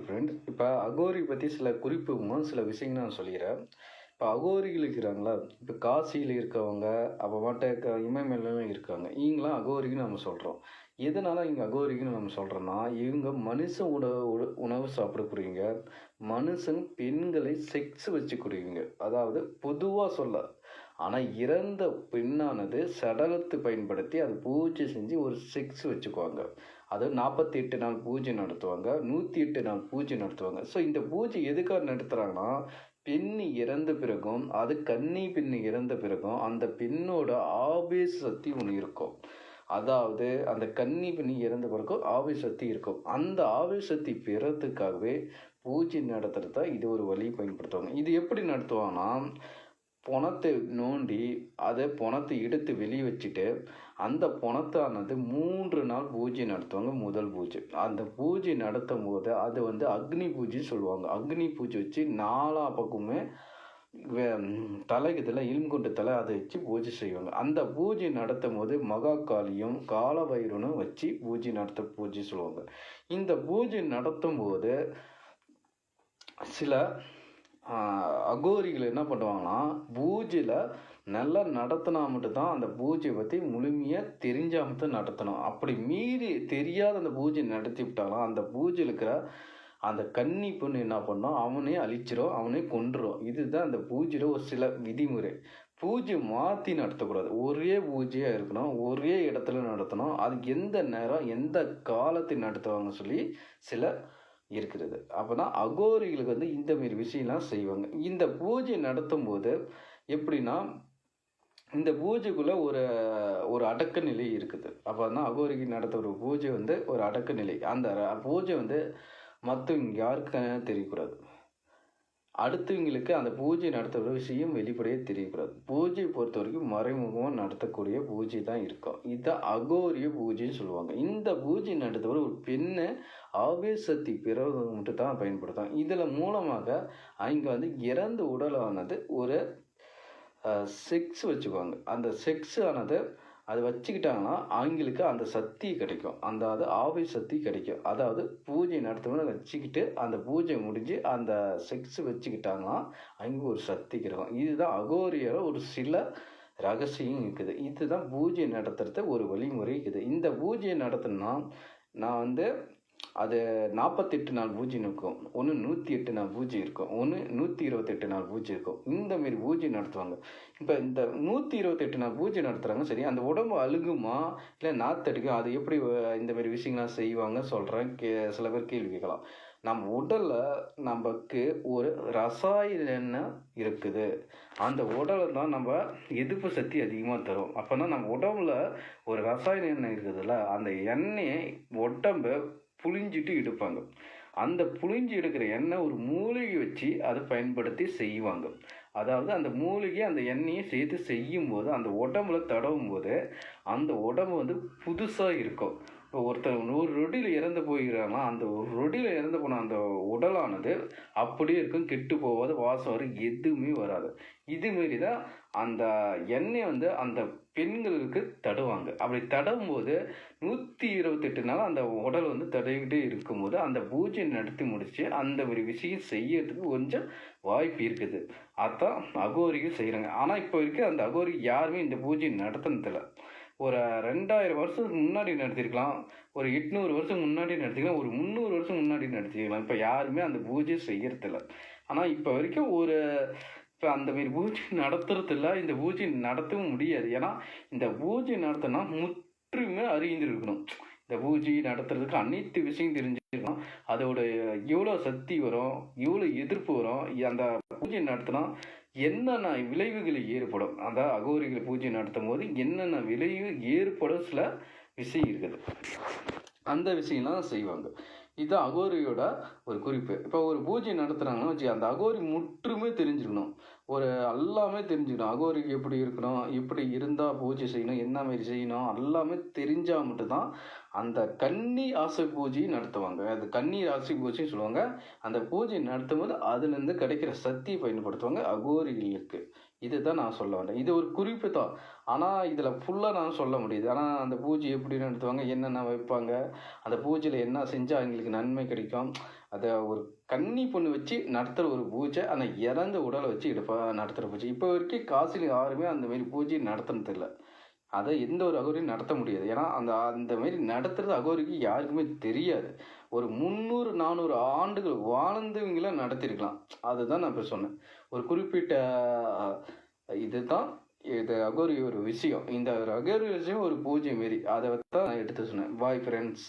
Friend இப்போ அகோரி பற்றி சில குறிப்புகளும் சில விஷயங்கள் நான் சொல்லிடுறேன். இப்போ அகோரிகள் இருக்கிறாங்களா, இப்போ காசியில் இருக்கவங்க அப்புறமாட்ட இமயமலையிலும் இருக்காங்க. இவங்களாம் அகோரின்னு நம்ம சொல்கிறோம். எதனால இங்கே அகோரின்னு நம்ம சொல்கிறோன்னா, இவங்க மனுஷ உணவு சாப்பிடக்கூடியவங்க, மனுஷன் பெண்களை செக்ஸ் வச்சுக்கூடியவங்க. அதாவது பொதுவாக சொல்ல, ஆனால் இறந்த பெண்ணானது சடலத்தை பயன்படுத்தி அது பூஜை செஞ்சு ஒரு செக்ஸ் வச்சுக்குவாங்க. அது 48 நாள் பூஜை நடத்துவாங்க, 108 நாள் பூஜை நடத்துவாங்க. ஸோ இந்த பூஜை எதுக்காக நடத்துகிறாங்கன்னா, பெண் இறந்த பிறகும், அது கன்னி பெண் இறந்த பிறகும் அந்த பெண்ணோட ஆவேச சக்தி ஒன்று இருக்கும். அதாவது அந்த கன்னி பெண் இறந்த பிறகும் ஆவேச சக்தி இருக்கும். அந்த ஆவேச சக்தி பெறத்துக்காகவே பூஜை நடத்துறது தான் இது ஒரு வழி பயன்படுத்துவாங்க. இது எப்படி நடத்துவாங்கன்னா, பொணத்தை நோண்டி அதை பொணத்தை எடுத்து வெளியே வச்சுட்டு அந்த பொணத்தானது 3 நாள் பூஜை நடத்துவாங்க. முதல் பூஜை, அந்த பூஜை நடத்தும் போது அது வந்து அக்னி பூஜை சொல்லுவாங்க. அக்னி பூஜை வச்சு 4 பக்கமுமே தலைக்குதில் எலும்புக்குண்டு தலை அதை வச்சு பூஜை செய்வாங்க. அந்த பூஜை நடத்தும் போது மகாகாளியும் காலபைரவனும் வச்சு பூஜை சொல்லுவாங்க. இந்த பூஜை நடத்தும் போது சில அகோரிகள் என்ன பண்ணுவாங்கன்னா, பூஜையில் நல்லா நடத்தினா மட்டும்தான் அந்த பூஜையை பற்றி முழுமையாக தெரிஞ்சால் மட்டும் நடத்தணும். அப்படி மீறி தெரியாத அந்த பூஜை நடத்தி விட்டாலும் அந்த பூஜையில் இருக்கிற அந்த கன்னி பொண்ணு என்ன பண்ணோம், அவனே அழிச்சிரும், அவனே கொன்றுரும். இதுதான் அந்த பூஜையில் ஒரு சில விதிமுறை. பூஜை மாற்றி நடத்தக்கூடாது, ஒரே பூஜையாக இருக்கணும், ஒரே இடத்துல நடத்தணும். அதுக்கு எந்த நேரம் எந்த காலத்தை நடத்துவாங்க சொல்லி சில இருக்கிறது. அப்போனா அகோரிகளுக்கு வந்து இந்த மாரி விஷயம்லாம் செய்வாங்க. இந்த பூஜை நடத்தும் போது எப்படின்னா, இந்த பூஜைக்குள்ளே ஒரு ஒரு அடக்க நிலை இருக்குது. அப்போ தான் அகோரிக்கு நடத்த ஒரு பூஜை வந்து ஒரு அடக்க நிலை. அந்த பூஜை வந்து மற்றவங்க யாருக்கும் தெரியக்கூடாது. அடுத்தவங்களுக்கு அந்த பூஜை நடத்துகிற விஷயம் வெளிப்படையாக தெரியக்கூடாது. பூஜை பொறுத்த வரைக்கும் மறைமுகமாக நடத்தக்கூடிய பூஜை தான் இருக்கும். இதுதான் அகோரிய பூஜைன்னு சொல்லுவாங்க. இந்த பூஜை நடத்துகிற ஒரு பெண்ணை ஆவேசத்தை பிறகு மட்டும் தான் பயன்படுத்தும். இதில் மூலமாக அவங்க வந்து இறந்த உடலானது ஒரு செக்ஸ் வச்சுக்குவாங்க. அந்த செக்ஸ் ஆனது அதை வச்சுக்கிட்டாங்கன்னா அவங்களுக்கு அந்த சக்தி கிடைக்கும், அந்த அது ஆவேச சக்தி கிடைக்கும். அதாவது பூஜை நடத்துவோம்னு வச்சுக்கிட்டு அந்த பூஜை முடிஞ்சு அந்த செக்ஸ் வச்சுக்கிட்டாங்கன்னா அவங்க ஒரு சக்தி கிடைக்கும். இதுதான் அகோரியோட ஒரு சில ரகசியம் இருக்குது. இதுதான் பூஜை நடத்துறது ஒரு வழிமுறை இருக்குது. இந்த பூஜையை நடத்தினா நான் வந்து அது 48 நாள் பூஜை இருக்கும், ஒன்று 108 நாள் பூஜை இருக்கும், ஒன்று 128 நாள் பூஜை இருக்கும். இந்த மாரி பூஜை நடத்துவாங்க. இப்போ இந்த 128 நாள் பூஜை நடத்துகிறாங்க, சரி. அந்த உடம்பு அழுகுமா இல்லை நாத்தடிக்கும், அது எப்படி இந்த மாரி விஷயங்கள்லாம் செய்வாங்க சொல்கிறேன். சில பேர் கேள்வி கேட்கலாம். நம்ம உடலில் நமக்கு ஒரு ரசாயன இருக்குது. அந்த உடலை தான் நம்ம எதிர்ப்பு சக்தி அதிகமாக தரும். அப்போனா நம்ம உடம்புல ஒரு ரசாயன எண்ணெய் இருக்குதுல்ல, அந்த எண்ணெயை உடம்பை புழிஞ்சிட்டு எடுப்பாங்க. அந்த புழிஞ்சு எடுக்கிற எண்ணெய் ஒரு மூலிகை வச்சு அதை பயன்படுத்தி செய்வாங்க. அதாவது அந்த மூலிகை அந்த எண்ணெயை சேர்த்து செய்யும்போது அந்த உடம்புல தடவும் போது அந்த உடம்பு வந்து புதுசாக இருக்கும். இப்போ ஒருத்தர் 100 ரொடியில் இறந்து போகிறாங்கன்னா அந்த ஒரு ரொடியில் இறந்து போன அந்த உடலானது அப்படியே இருக்கும், கெட்டு போகாது, வாசம் வரும், எதுவுமே வராது. இதுமாரி தான் அந்த எண்ணெய் வந்து அந்த பெண்களுக்கு தடுவாங்க. அப்படி தடவும் போது 128 நாள் அந்த உடல் வந்து தடவிக்கிட்டே இருக்கும்போது அந்த பூஜை நடத்தி முடிச்சு அந்த ஒரு விஷயம் செய்யறதுக்கு கொஞ்சம் வாய்ப்பு இருக்குது. அதான் அகோரிகள் செய்கிறாங்க. ஆனால் இப்போ வரைக்கும் அந்த அகோரி யாருமே இந்த பூஜை நடத்தினதில்லை. ஒரு 2000 வருஷத்துக்கு முன்னாடி நடத்திருக்கலாம், ஒரு 800 வருஷம் முன்னாடி நடத்திக்கலாம், ஒரு 300 வருஷம் முன்னாடி நடத்திக்கலாம். இப்போ யாருமே அந்த பூஜை செய்யறதில்ல. ஆனால் இப்போ வரைக்கும் இப்போ அந்த மாரி பூஜை நடத்துறதில்ல, இந்த பூஜை நடத்தவும் முடியாது. ஏன்னா இந்த பூஜை நடத்தினா முற்றுமே அறிந்திருக்கணும். இந்த பூஜை நடத்துறதுக்கு அனைத்து விஷயம் தெரிஞ்சிருக்கணும். அதோட எவ்வளோ சக்தி வரும், எவ்வளோ எதிர்ப்பு வரும், அந்த பூஜை நடத்தினா என்னென்ன விளைவுகள் ஏற்படும், அந்த அகோரிகள் பூஜை நடத்தும் போது என்னென்ன விளைவு ஏற்படும் சில விஷயம் இருக்குது. அந்த விஷயம்லாம் செய்வாங்க. இதுதான் அகோரியோட ஒரு குறிப்பு. இப்போ ஒரு பூஜை நடத்துகிறாங்கன்னா வச்சு அந்த அகோரி முற்றுமே தெரிஞ்சுக்கணும், ஒரு எல்லாமே தெரிஞ்சுக்கணும். அகோரிக்கு எப்படி இருக்கணும், எப்படி இருந்தால் பூஜை செய்யணும், என்ன மாதிரி செய்யணும், எல்லாமே தெரிஞ்சால் மட்டும்தான் அந்த கன்னி ஆசை பூஜையை நடத்துவாங்க. அது கன்னி ஆசை பூஜைன்னு சொல்லுவாங்க. அந்த பூஜை நடத்தும் போது அதுலேருந்து கிடைக்கிற சக்தியை பயன்படுத்துவாங்க அகோரிகளுக்கு. இதுதான் நான் சொல்ல வந்தேன். இது ஒரு குறிப்பு தான், ஆனால் இதில் ஃபுல்லாக நான் சொல்ல முடியுது. ஆனால் அந்த பூஜை எப்படி நடத்துவாங்க, என்னென்ன வைப்பாங்க, அந்த பூஜையில் என்ன செஞ்சால் அவங்களுக்கு நன்மை கிடைக்கும், அதை ஒரு கன்னி பொண்ணு வச்சு நடத்துகிற ஒரு பூஜை, அந்த இறந்த உடலை வச்சு நடத்துகிற பூஜை. இப்போ வரைக்கும் காசியில் யாருமே அந்த மாரி பூஜை நடத்துனது இல்லை. அதை எந்த ஒரு அகோரியும் நடத்த முடியாது. ஏன்னா அந்த அந்த மாரி நடத்துறது அகோரிக்கு யாருக்குமே தெரியாது. ஒரு 300 400 ஆண்டுகள் வாழ்ந்தவங்கள நடத்தியிருக்கலாம். அதுதான் நான் இப்போ சொன்னேன். ஒரு குறிப்பிட்ட இதுதான் இது அகோரி ஒரு விஷயம். இந்த ஒரு அகோரி விஷயம் ஒரு பூஜை மாரி. அதை தான் நான் எடுத்து சொன்னேன். Bye friends.